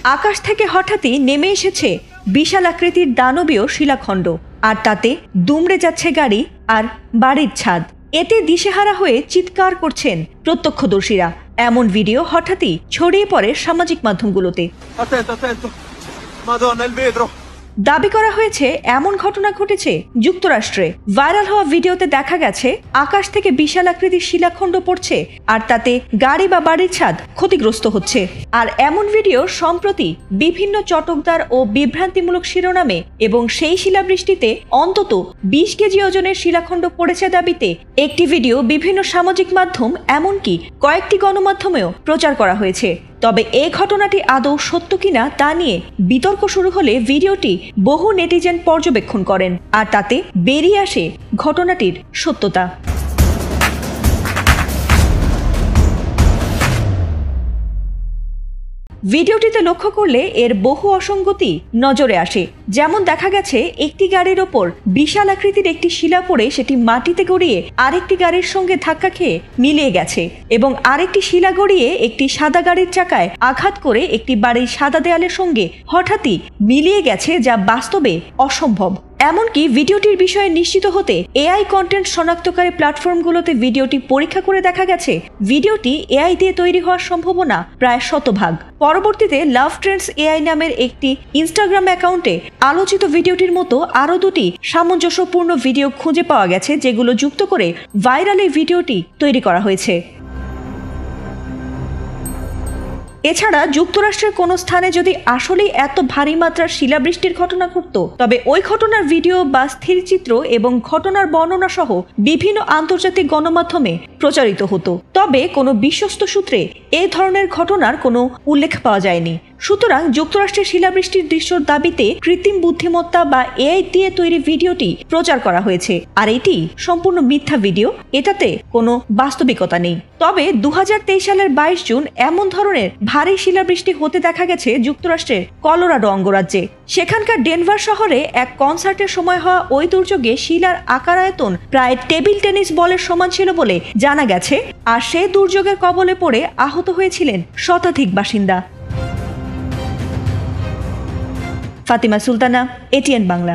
আকাশ থেকে হঠাৎই নেমে এসেছে বিশাল আকৃতির দানবীয় শিলাখণ্ড, আর তাতে দুমড়ে যাচ্ছে গাড়ি আর বাড়ির ছাদ। এতে দিশেহারা হয়ে চিৎকার করছেন প্রত্যক্ষদর্শীরা। এমন ভিডিও হঠাৎই ছড়িয়ে পড়ে সামাজিক মাধ্যমগুলোতে। দাবি করা হয়েছে এমন ঘটনা ঘটেছে যুক্তরাষ্ট্রে। ভাইরাল হওয়া ভিডিওতে দেখা গেছে আকাশ থেকে বিশাল আকৃতির শিলাখণ্ড পড়ছে আর তাতে গাড়ি বা বাড়ির ছাদ ক্ষতিগ্রস্ত হচ্ছে। আর এমন ভিডিও সম্প্রতি বিভিন্ন চটকদার ও বিভ্রান্তিমূলক শিরোনামে এবং সেই শিলাবৃষ্টিতে অন্তত 20 কেজি ওজনের শিলাখণ্ড পড়েছে দাবিতে একটি ভিডিও বিভিন্ন সামাজিক মাধ্যম এমনকি কয়েকটি গণমাধ্যমেও প্রচার করা হয়েছে। তবে এই ঘটনাটি আদৌ সত্য কিনা তা নিয়ে বিতর্ক শুরু হলে ভিডিওটি বহু নেটিজেন পর্যবেক্ষণ করেন আর তাতে বেরিয়ে আসে ঘটনাটির সত্যতা। ভিডিওটিতে লক্ষ্য করলে এর বহু অসঙ্গতি নজরে আসে। যেমন দেখা গেছে একটি গাড়ির ওপর বিশাল আকৃতির একটি শিলা পড়ে সেটি মাটিতে গড়িয়ে আরেকটি গাড়ির সঙ্গে ধাক্কা খেয়ে মিলিয়ে গেছে এবং আরেকটি শিলা গড়িয়ে একটি সাদা গাড়ির চাকায় আঘাত করে একটি বাড়ির সাদা দেয়ালের সঙ্গে হঠাৎই মিলিয়ে গেছে, যা বাস্তবে অসম্ভব। এমনকি ভিডিওটির বিষয়ে নিশ্চিত হতে এআই কন্টেন্ট শনাক্তকারী প্ল্যাটফর্মগুলোতে ভিডিওটি পরীক্ষা করে দেখা গেছে ভিডিওটি এআই দিয়ে তৈরি হওয়ার সম্ভাবনা প্রায় 100%। পরবর্তীতে লাভ ট্রেন্ডস এআই নামের একটি ইনস্টাগ্রাম অ্যাকাউন্টে আলোচিত ভিডিওটির মতো আরও দুটি সামঞ্জস্যপূর্ণ ভিডিও খুঁজে পাওয়া গেছে, যেগুলো যুক্ত করে ভাইরাল এই ভিডিওটি তৈরি করা হয়েছে। এছাড়া যুক্তরাষ্ট্রের কোনো স্থানে যদি আসলেই এত ভারী মাত্রার শিলাবৃষ্টির ঘটনা ঘটত, তবে ওই ঘটনার ভিডিও বা স্থিরচিত্র এবং ঘটনার বর্ণনা সহ বিভিন্ন আন্তর্জাতিক গণমাধ্যমে প্রচারিত হতো। তবে কোনো বিশ্বস্ত সূত্রে এই ধরনের ঘটনার কোনো উল্লেখ পাওয়া যায়নি। সুতরাং যুক্তরাষ্ট্রের শিলাবৃষ্টির দৃশ্যর দাবিতে কৃত্রিম বুদ্ধিমত্তা বা এআই দিয়ে তৈরি ভিডিওটি প্রচার করা হয়েছে, আর এটি সম্পূর্ণ মিথ্যা ভিডিও। এটাতে কোনো বাস্তবিকতা নেই। তবে 2023 সালের 22 জুন এমন ধরনের ভারী শিলাবৃষ্টি হতে দেখা গেছে যুক্তরাষ্ট্রের কলোরাডো অঙ্গরাজ্যে। সেখানকার ডেনভার শহরে এক কনসার্টের সময় হওয়া ওই দুর্যোগে শিলার আকার আয়তন প্রায় টেবিল টেনিস বলের সমান ছিল বলে জানা গেছে, আর সেই দুর্যোগের কবলে পড়ে আহত হয়েছিলেন শতাধিক বাসিন্দা। ফাতিমা সুলতানা, এটিএন বাংলা।